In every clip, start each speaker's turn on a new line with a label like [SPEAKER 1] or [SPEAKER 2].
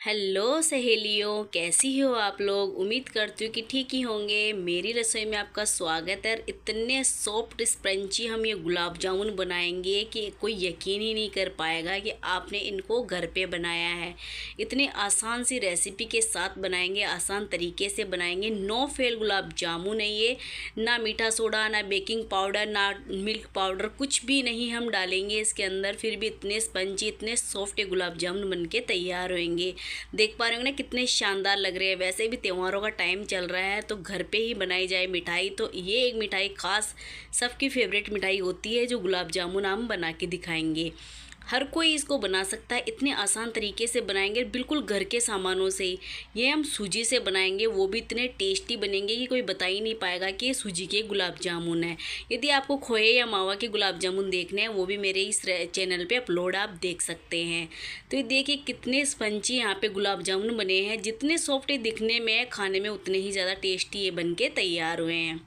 [SPEAKER 1] Hello सहेलियों, कैसी हो आप लोग। उम्मीद करती हूँ कि ठीक ही होंगे। मेरी रसोई में आपका स्वागत है। इतने सॉफ्ट स्पंजी हम ये गुलाब जामुन बनाएंगे कि कोई यकीन ही नहीं कर पाएगा कि आपने इनको घर पे बनाया है। इतने आसान सी रेसिपी के साथ बनाएंगे, आसान तरीके से बनाएंगे। नो फेल गुलाब जामुन है ये। ना मीठा सोडा, ना बेकिंग पाउडर, ना मिल्क पाउडर, कुछ भी नहीं हम डालेंगे इसके अंदर। फिर भी इतने स्पंजी, इतने सॉफ्ट ये गुलाब जामुन बन के तैयार होंगे। देख पा रहे होंगे ना कितने शानदार लग रहे हैं। वैसे भी त्योहारों का टाइम चल रहा है तो घर पे ही बनाई जाए मिठाई, तो ये एक मिठाई खास सबकी फेवरेट मिठाई होती है जो गुलाब जामुन हम बना के दिखाएंगे। हर कोई इसको बना सकता है। इतने आसान तरीके से बनाएंगे, बिल्कुल घर के सामानों से ही। ये हम सूजी से बनाएंगे, वो भी इतने टेस्टी बनेंगे कि कोई बता ही नहीं पाएगा कि ये सूजी के गुलाब जामुन है। यदि आपको खोए या मावा के गुलाब जामुन देखने हैं, वो भी मेरे इस चैनल पे अपलोड आप देख सकते हैं। तो ये देखिए कितने स्पंजी यहाँ पे गुलाब जामुन बने हैं। जितने सॉफ्ट दिखने में, खाने में उतने ही ज़्यादा टेस्टी ये बन के तैयार हुए हैं।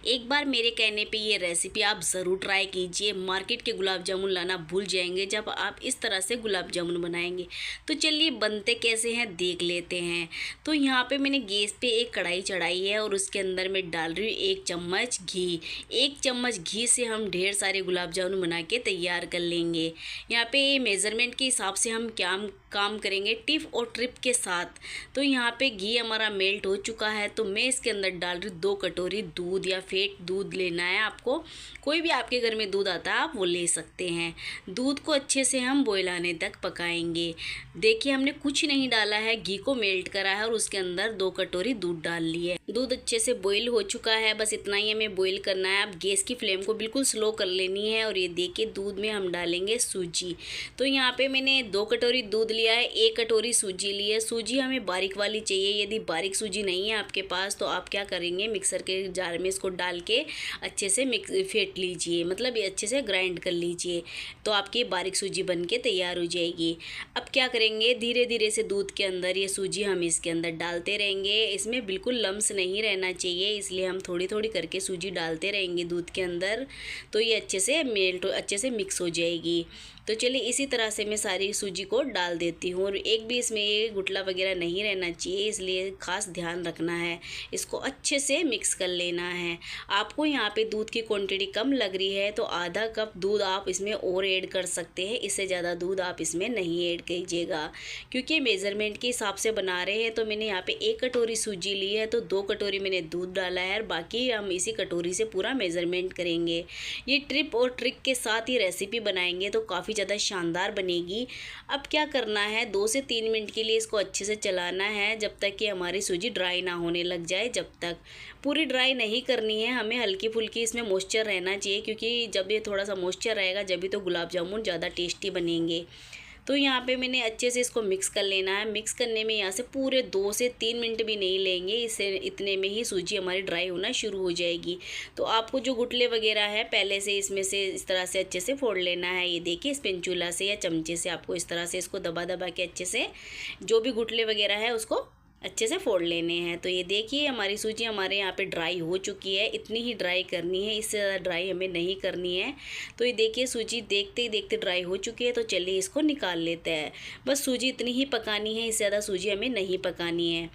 [SPEAKER 1] एक बार मेरे कहने पे ये रेसिपी आप ज़रूर ट्राई कीजिए। मार्केट के गुलाब जामुन लाना भूल जाएंगे जब आप इस तरह से गुलाब जामुन बनाएंगे। तो चलिए बनते कैसे हैं देख लेते हैं। तो यहाँ पे मैंने गैस पे एक कढ़ाई चढ़ाई है और उसके अंदर मैं डाल रही हूँ 1 चम्मच घी। 1 चम्मच घी से हम ढेर सारे गुलाब जामुन बना के तैयार कर लेंगे। यहाँ पे मेज़रमेंट के हिसाब से हम क्या काम करेंगे, टिप और ट्रिप के साथ। तो यहाँ पे घी हमारा मेल्ट हो चुका है, तो मैं इसके अंदर डाल रही हूँ 2 कटोरी दूध या फेट दूध लेना है आपको। कोई भी आपके घर में दूध आता है आप वो ले सकते हैं। दूध को अच्छे से हम बॉयल आने तक पकाएंगे। देखिए हमने कुछ नहीं डाला है, घी को मेल्ट करा है और उसके अंदर 2 कटोरी दूध डाल ली है। दूध अच्छे से बॉयल हो चुका है, बस इतना ही हमें बॉयल करना है। अब गैस की फ्लेम को बिल्कुल स्लो कर लेनी है। और ये देखिए दूध में हम डालेंगे सूजी। तो यहाँ पे मैंने 2 कटोरी दूध लिया है, 1 कटोरी सूजी ली है। सूजी हमें बारीक वाली चाहिए। यदि बारीक सूजी नहीं है आपके पास तो आप क्या करेंगे, मिक्सर के जार में इसको डाल के अच्छे से फेंट लीजिए, मतलब ये अच्छे से ग्राइंड कर लीजिए, तो आपकी बारीक सूजी बन के तैयार हो जाएगी। अब क्या करेंगे, धीरे धीरे से दूध के अंदर ये सूजी हम इसके अंदर डालते रहेंगे। इसमें बिल्कुल लम्स नहीं रहना चाहिए, इसलिए हम थोड़ी थोड़ी करके सूजी डालते रहेंगे दूध के अंदर, तो ये अच्छे से मेल्ट, अच्छे से मिक्स हो जाएगी। तो चलिए इसी तरह से मैं सारी सूजी को डाल देती हूँ। और एक भी इसमें ये गुठला वगैरह नहीं रहना चाहिए, इसलिए ख़ास ध्यान रखना है। इसको अच्छे से मिक्स कर लेना है। आपको यहाँ पे दूध की क्वांटिटी कम लग रही है तो आधा कप दूध आप इसमें और ऐड कर सकते हैं। इससे ज़्यादा दूध आप इसमें नहीं ऐड कीजिएगा, क्योंकि मेज़रमेंट के हिसाब से बना रहे हैं। तो मैंने यहाँ पे 1 कटोरी सूजी ली है तो 2 कटोरी मैंने दूध डाला है, और बाकी हम इसी कटोरी से पूरा मेज़रमेंट करेंगे। ये ट्रिप और ट्रिक के साथ ये रेसिपी बनाएंगे तो काफ़ी ज़्यादा शानदार बनेगी। अब क्या करना है, 2 से 3 मिनट के लिए इसको अच्छे से चलाना है, जब तक कि हमारी सूजी ड्राई ना होने लग जाए। जब तक पूरी ड्राई नहीं करनी है, हमें हल्की फुल्की इसमें मॉइस्चर रहना चाहिए, क्योंकि जब ये थोड़ा सा मॉइस्चर रहेगा जब भी तो गुलाब जामुन ज़्यादा टेस्टी बनेंगे। तो यहाँ पे मैंने अच्छे से इसको मिक्स कर लेना है। मिक्स करने में यहाँ से पूरे 2 से 3 मिनट भी नहीं लेंगे, इससे इतने में ही सूजी हमारी ड्राई होना शुरू हो जाएगी। तो आपको जो गुठले वगैरह है पहले से इसमें से इस तरह से अच्छे से फोड़ लेना है। ये देखिए स्पैचुला से या चमचे से आपको इस तरह से इसको दबा दबा के अच्छे से जो भी गुठले वगैरह है उसको अच्छे से फोड़ लेने हैं। तो ये देखिए हमारी सूजी हमारे यहाँ पे ड्राई हो चुकी है। इतनी ही ड्राई करनी है, इससे ज़्यादा ड्राई हमें नहीं करनी है। तो ये देखिए सूजी देखते ही देखते ड्राई हो चुकी है। तो चलिए इसको निकाल लेते हैं। बस सूजी इतनी ही पकानी है, इससे ज़्यादा सूजी हमें नहीं पकानी है।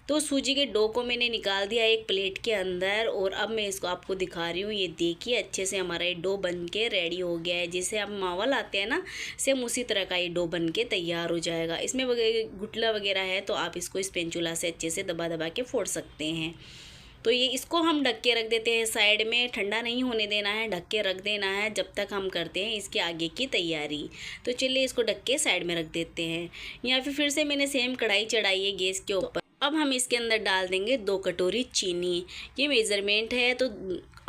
[SPEAKER 1] तो सूजी के डो को मैंने निकाल दिया एक प्लेट के अंदर, और अब मैं इसको आपको दिखा रही हूँ। ये देखिए अच्छे से हमारा ये डो बन के रेडी हो गया है। जैसे आप मावा लाते हैं ना, सेम उसी तरह का ये डो बन के तैयार हो जाएगा। इसमें गुठला वगैरह है तो आप इसको स्पैचुला से अच्छे से दबा दबा के फोड़ सकते हैं। तो ये इसको हम ढक के रख देते हैं साइड में, ठंडा नहीं होने देना है, ढक के रख देना है जब तक हम करते हैं इसके आगे की तैयारी। तो चलिए इसको ढक के साइड में रख देते हैं। यहाँ फिर से मैंने सेम कढ़ाई चढ़ाई है गैस के ऊपर। अब हम इसके अंदर डाल देंगे 2 कटोरी चीनी। ये मेज़रमेंट है तो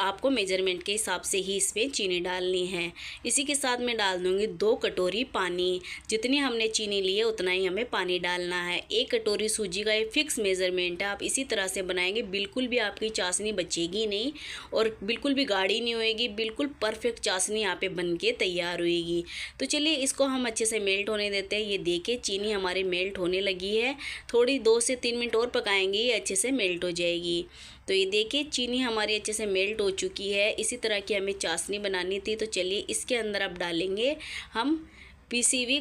[SPEAKER 1] आपको मेज़रमेंट के हिसाब से ही इसमें चीनी डालनी है। इसी के साथ मैं डाल दूँगी 2 कटोरी पानी। जितनी हमने चीनी ली है उतना ही हमें पानी डालना है। 1 कटोरी सूजी का ये फिक्स मेज़रमेंट है। आप इसी तरह से बनाएंगे, बिल्कुल भी आपकी चाशनी बचेगी नहीं और बिल्कुल भी गाढ़ी नहीं होएगी। बिल्कुल परफेक्ट चाशनी यहाँ पे बन के तैयार होएगी। तो चलिए इसको हम अच्छे से मेल्ट होने देते हैं। ये देखिए चीनी हमारी मेल्ट होने लगी है। थोड़ी 2 से 3 मिनट और पकाएंगे, ये अच्छे से मेल्ट हो जाएगी। तो ये देखिए चीनी हमारी अच्छे से मेल्ट हो चुकी है। इसी तरह की हमें चाशनी बनानी थी। तो चलिए इसके अंदर अब डालेंगे हम पीसी हुई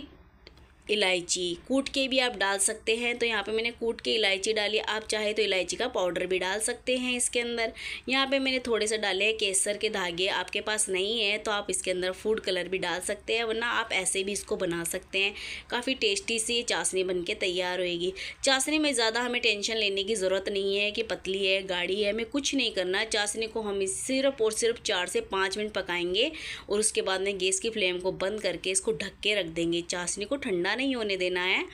[SPEAKER 1] इलायची कूट के भी आप डाल सकते हैं। तो यहाँ पे मैंने कूट के इलायची डाली, आप चाहे तो इलायची का पाउडर भी डाल सकते हैं इसके अंदर। यहाँ पे मैंने थोड़े से डाले हैं केसर के धागे, आपके पास नहीं है तो आप इसके अंदर फूड कलर भी डाल सकते हैं, वरना आप ऐसे भी इसको बना सकते हैं। काफ़ी टेस्टी सी चाशनी बन के तैयार होएगी। चाशनी में ज़्यादा हमें टेंशन लेने की ज़रूरत नहीं है कि पतली है गाढ़ी है, हमें कुछ नहीं करना। चाशनी को हम सिर्फ और सिर्फ 4 से 5 मिनट पकाएंगे और उसके बाद में गैस की फ्लेम को बंद करके इसको ढक के रख देंगे। चाशनी को ठंडा नहीं होने देना है।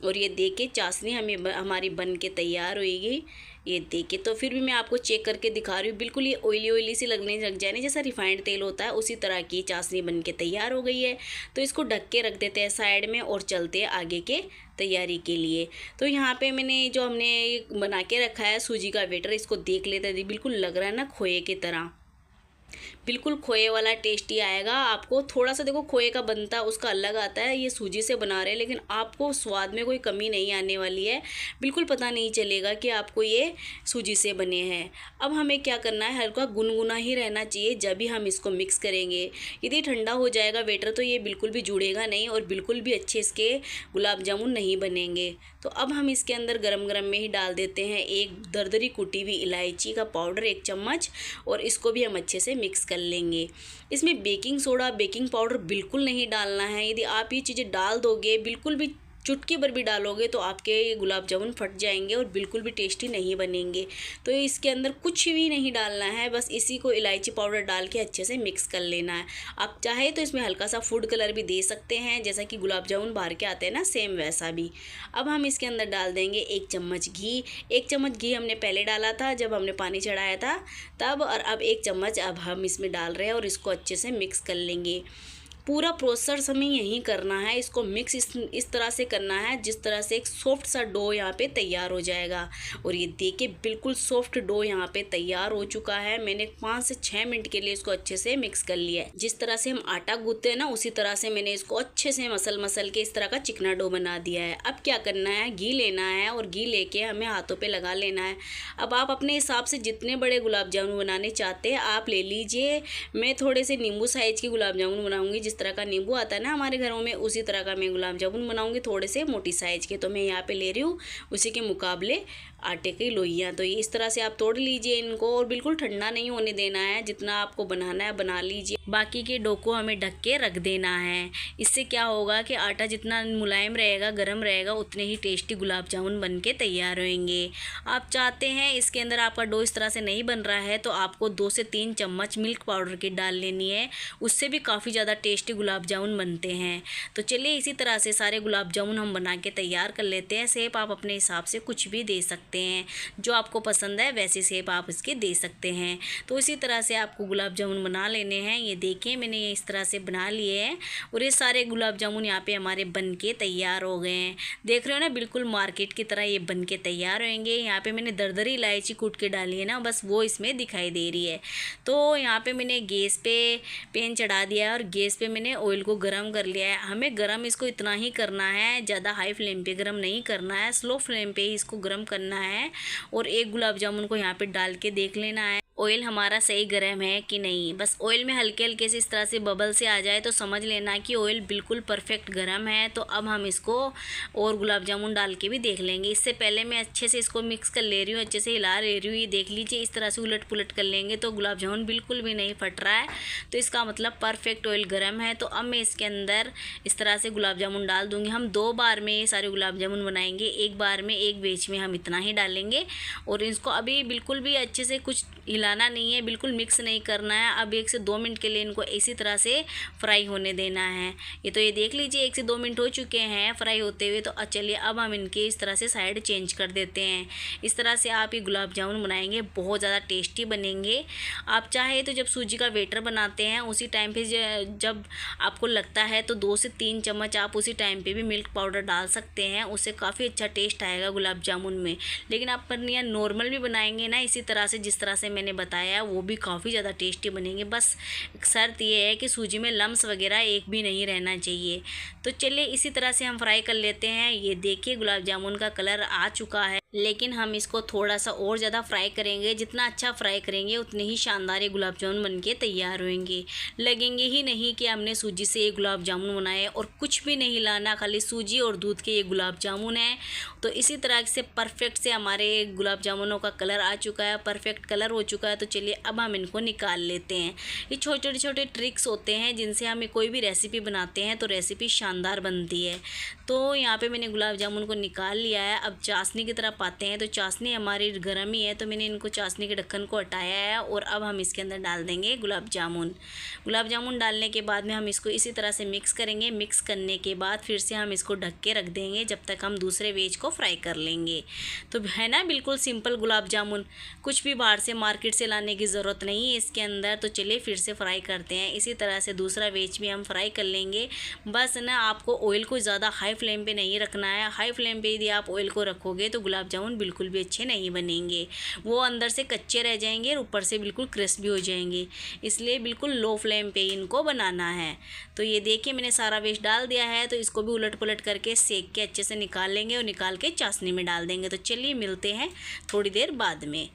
[SPEAKER 1] और ये देखिए चाशनी हमारी बन के तैयार होएगी। ये देखिए, तो फिर भी मैं आपको चेक करके दिखा रही हूँ, बिल्कुल ये ऑयली ऑयली सी लगने लग जाए ना, जैसा रिफाइंड तेल होता है उसी तरह की चाशनी बन के तैयार हो गई है। तो इसको ढक के रख देते हैं साइड में और चलते हैं आगे के तैयारी के लिए। तो यहाँ पे मैंने जो हमने बना के रखा है सूजी का बैटर, इसको देख लेते हैं, बिल्कुल लग रहा है ना खोए की तरह, बिल्कुल खोए वाला टेस्ट ही आएगा आपको। थोड़ा सा देखो खोए का बनता है उसका अलग आता है, ये सूजी से बना रहे हैं, लेकिन आपको स्वाद में कोई कमी नहीं आने वाली है, बिल्कुल पता नहीं चलेगा कि आपको ये सूजी से बने हैं। अब हमें क्या करना है, हल्का गुनगुना ही रहना चाहिए जब भी हम इसको मिक्स करेंगे। यदि ठंडा हो जाएगा बैटर तो ये बिल्कुल भी जुड़ेगा नहीं और बिल्कुल भी अच्छे इसके गुलाब जामुन नहीं बनेंगे। तो अब हम इसके अंदर गरम गरम में ही डाल देते हैं एक दरदरी कुटी हुई इलायची का पाउडर 1 चम्मच, और इसको भी हम अच्छे से मिक्स कर लेंगे। इसमें बेकिंग सोडा बेकिंग पाउडर बिल्कुल नहीं डालना है। यदि आप ये चीज़ें डाल दोगे, बिल्कुल भी चुटकी भर भी डालोगे तो आपके ये गुलाब जामुन फट जाएंगे और बिल्कुल भी टेस्टी नहीं बनेंगे। तो इसके अंदर कुछ भी नहीं डालना है, बस इसी को इलायची पाउडर डाल के अच्छे से मिक्स कर लेना है। आप चाहे तो इसमें हल्का सा फूड कलर भी दे सकते हैं, जैसा कि गुलाब जामुन बाहर के आते हैं ना, सेम वैसा भी। अब हम इसके अंदर डाल देंगे 1 चम्मच घी। 1 चम्मच घी हमने पहले डाला था जब हमने पानी चढ़ाया था तब, और अब 1 चम्मच अब हम इसमें डाल रहे हैं और इसको अच्छे से मिक्स कर लेंगे। पूरा प्रोसेस हमें यही करना है, इसको मिक्स इस तरह से करना है जिस तरह से एक सॉफ्ट सा डो यहाँ पे तैयार हो जाएगा। और ये देखिए बिल्कुल सॉफ्ट डो यहाँ पे तैयार हो चुका है। मैंने 5 से 6 मिनट के लिए इसको अच्छे से मिक्स कर लिया है। जिस तरह से हम आटा गूंथते हैं ना, उसी तरह से मैंने इसको अच्छे से मसल के इस तरह का चिकना डो बना दिया है। अब क्या करना है, घी लेना है और घी लेके हमें हाथों पे लगा लेना है। अब आप अपने हिसाब से जितने बड़े गुलाब जामुन बनाने चाहते हैं आप ले लीजिए। मैं थोड़े से नींबू साइज के गुलाब जामुन बनाऊंगी, जिस तरह का नींबू आता है ना हमारे घरों में, उसी तरह का मैं गुलाब जामुन बनाऊंगी, थोड़े से मोटी साइज के। तो मैं यहाँ पे ले रही हूँ उसी के मुकाबले आटे की लोइयाँ। तो ये इस तरह से आप तोड़ लीजिए इनको, और बिल्कुल ठंडा नहीं होने देना है। जितना आपको बनाना है बना लीजिए, बाकी के डो को हमें ढक के रख देना है। इससे क्या होगा कि आटा जितना मुलायम रहेगा गर्म रहेगा, उतने ही टेस्टी गुलाब जामुन बन के तैयार होंगे। आप चाहते हैं इसके अंदर आपका डो इस तरह से नहीं बन रहा है तो आपको 2 से 3 चम्मच मिल्क पाउडर की डाल लेनी है, उससे भी काफ़ी ज़्यादा टेस्टी गुलाब जामुन बनते हैं। तो चलिए इसी तरह से सारे गुलाब जामुन हम बना के तैयार कर लेते हैं। शेप आप अपने हिसाब से कुछ भी दे सकते हैं, जो आपको पसंद है वैसी शेप आप इसके दे सकते हैं। तो इसी तरह से आपको गुलाब जामुन बना लेने हैं। ये देखिए मैंने ये इस तरह से बना लिए हैं और ये सारे गुलाब जामुन यहाँ पे हमारे बन के तैयार हो गए हैं। देख रहे हो ना, बिल्कुल मार्केट की तरह ये बन के तैयार होंगे। यहाँ पे मैंने दरदरी इलायची कूट के डाली है ना, बस वो इसमें दिखाई दे रही है। तो यहाँ पे मैंने गैस पे पैन चढ़ा दिया और गैस पे मैंने ऑयल को गर्म कर लिया है। हमें गर्म इसको इतना ही करना है, ज़्यादा हाई फ्लेम पे गर्म नहीं करना है, स्लो फ्लेम पे ही इसको गर्म करना है। और एक गुलाब जामुन को यहाँ पे डाल के देख लेना है ऑयल हमारा सही गर्म है कि नहीं। बस ऑयल में हल्के हल्के से इस तरह से बबल से आ जाए तो समझ लेना कि ऑयल बिल्कुल परफेक्ट गर्म है। तो अब हम इसको और गुलाब जामुन डाल के भी देख लेंगे। इससे पहले मैं अच्छे से इसको मिक्स कर ले रही हूँ, अच्छे से हिला ले रही हूँ। ये देख लीजिए इस तरह से उलट पुलट कर लेंगे तो गुलाब जामुन बिल्कुल भी नहीं फट रहा है, तो इसका मतलब परफेक्ट ऑयल गर्म है। तो अब मैं इसके अंदर इस तरह से गुलाब जामुन डाल दूँगी। हम 2 बार में ये सारे गुलाब जामुन बनाएंगे, एक बार में एक बैच में हम इतना ही डालेंगे। और इसको अभी बिल्कुल भी अच्छे से कुछ हिलाना नहीं है, बिल्कुल मिक्स नहीं करना है। अब 1 से 2 मिनट के लिए इनको इसी तरह से फ्राई होने देना है। ये देख लीजिए 1 से 2 मिनट हो चुके हैं फ्राई होते हुए। तो चलिए अब हम इनके इस तरह से साइड चेंज कर देते हैं। इस तरह से आप ये गुलाब जामुन बनाएंगे, बहुत ज़्यादा टेस्टी बनेंगे। आप चाहे तो जब सूजी का बैटर बनाते हैं उसी टाइम पे जब आपको लगता है तो 2 से 3 चम्मच आप उसी टाइम पे भी मिल्क पाउडर डाल सकते हैं, उससे काफ़ी अच्छा टेस्ट आएगा गुलाब जामुन में। लेकिन आप यहाँ नॉर्मल भी बनाएंगे ना इसी तरह से जिस तरह से मैंने बताया वो भी काफ़ी ज़्यादा टेस्टी बनेंगे। बस शर्त ये है कि सूजी में लम्स वगैरह एक भी नहीं रहना चाहिए। तो चलिए इसी तरह से हम फ्राई कर लेते हैं। ये देखिए गुलाब जामुन का कलर आ चुका है, लेकिन हम इसको थोड़ा सा और ज़्यादा फ्राई करेंगे। जितना अच्छा फ्राई करेंगे उतने ही शानदार ये गुलाब जामुन बनके तैयार होंगे। लगेंगे ही नहीं कि हमने सूजी से ये गुलाब जामुन बनाए, और कुछ भी नहीं लाना, खाली सूजी और दूध के ये गुलाब जामुन है। तो इसी तरह से परफेक्ट से हमारे गुलाब जामुनों का कलर आ चुका है, परफेक्ट कलर हो चुका है। तो चलिए अब हम इनको निकाल लेते हैं। ये छोटे छोटे ट्रिक्स होते हैं जिनसे हमें कोई भी रेसिपी बनाते हैं तो रेसिपी शानदार बनती है। तो यहाँ पे मैंने गुलाब जामुन को निकाल लिया है। अब चाशनी की तरफ आते हैं। तो चाशनी हमारी गर्म ही है, तो मैंने इनको चाशनी के ढक्कन को हटाया है, और अब हम इसके अंदर डाल देंगे गुलाब जामुन। गुलाब जामुन डालने के बाद में हम इसको इसी तरह से मिक्स करेंगे। मिक्स करने के बाद फिर से हम इसको ढक के रख देंगे जब तक हम दूसरे वेज को फ्राई कर लेंगे। तो है ना बिल्कुल सिंपल गुलाब जामुन, कुछ भी बाहर से मार्केट से लाने की ज़रूरत नहीं है इसके अंदर। तो चलिए फिर से फ्राई करते हैं। इसी तरह से दूसरा वेज भी हम फ्राई कर लेंगे। बस ना आपको ऑयल को ज़्यादा हाई फ्लेम पे नहीं रखना है। हाई फ्लेम पे यदि आप ऑयल को रखोगे तो गुलाब जामुन बिल्कुल भी अच्छे नहीं बनेंगे, वो अंदर से कच्चे रह जाएंगे और ऊपर से बिल्कुल क्रिस्पी हो जाएंगे। इसलिए बिल्कुल लो फ्लेम पे इनको बनाना है। तो ये देखिए मैंने सारा वेस्ट डाल दिया है, तो इसको भी उलट पुलट करके सेक के अच्छे से निकाल लेंगे और निकाल के चाशनी में डाल देंगे। तो चलिए मिलते हैं थोड़ी देर बाद में।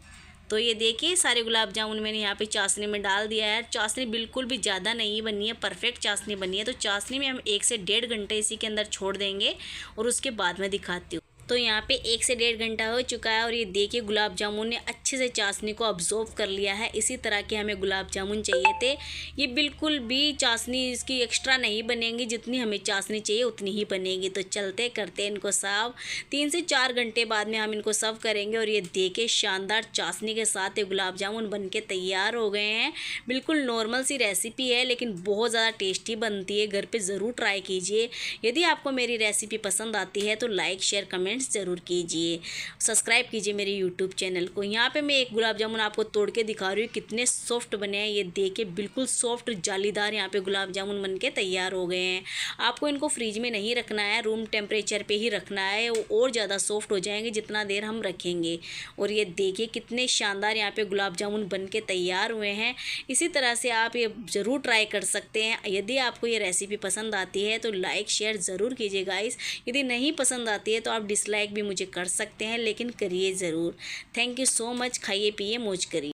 [SPEAKER 1] तो ये देखिए सारे गुलाब जामुन मैंने यहाँ पे चाशनी में डाल दिया है। चाशनी बिल्कुल भी ज़्यादा नहीं बनी है, परफेक्ट चाशनी बनी है। तो चाशनी में हम 1 से 1.5 घंटे इसी के अंदर छोड़ देंगे और उसके बाद में दिखाती हूँ। तो यहाँ पे 1 से 1.5 घंटा हो चुका है, और ये देखिए गुलाब जामुन ने अच्छे से चाशनी को अब्जॉर्व कर लिया है। इसी तरह के हमें गुलाब जामुन चाहिए थे। ये बिल्कुल भी चाशनी इसकी एक्स्ट्रा नहीं बनेंगी, जितनी हमें चाशनी चाहिए उतनी ही बनेगी। तो चलते करते इनको सर्व 3 से 4 घंटे बाद में हम इनको सर्व करेंगे। और ये देखिए शानदार चाशनी के साथ ये गुलाब जामुन बन के तैयार हो गए हैं। बिल्कुल नॉर्मल सी रेसिपी है, लेकिन बहुत ज़्यादा टेस्टी बनती है। घर पर ज़रूर ट्राई कीजिए। यदि आपको मेरी रेसिपी पसंद आती है तो लाइक शेयर कमेंट्स ज़रूर कीजिए। सब्सक्राइब कीजिए मेरे यूट्यूब चैनल को। यहाँ पे मैं एक गुलाब जामुन आपको तोड़ के दिखा रही हूँ कितने सॉफ्ट बने हैं। ये देखिए बिल्कुल सॉफ्ट जालीदार यहाँ पे गुलाब जामुन बन के तैयार हो गए हैं। आपको इनको फ्रिज में नहीं रखना है, रूम टेम्परेचर पे ही रखना है, और ज़्यादा सॉफ्ट हो जाएंगे जितना देर हम रखेंगे। और ये देखिए कितने शानदार यहाँ पे गुलाब जामुन बन के तैयार हुए हैं। इसी तरह से आप ये ज़रूर ट्राई कर सकते हैं। यदि आपको ये रेसिपी पसंद आती है तो लाइक शेयर ज़रूर कीजिए गाइस। यदि नहीं पसंद आती है तो आप डिसलाइक भी मुझे कर सकते हैं, लेकिन करिए ज़रूर। Thank you so much. खाइए पिए मौज करिए।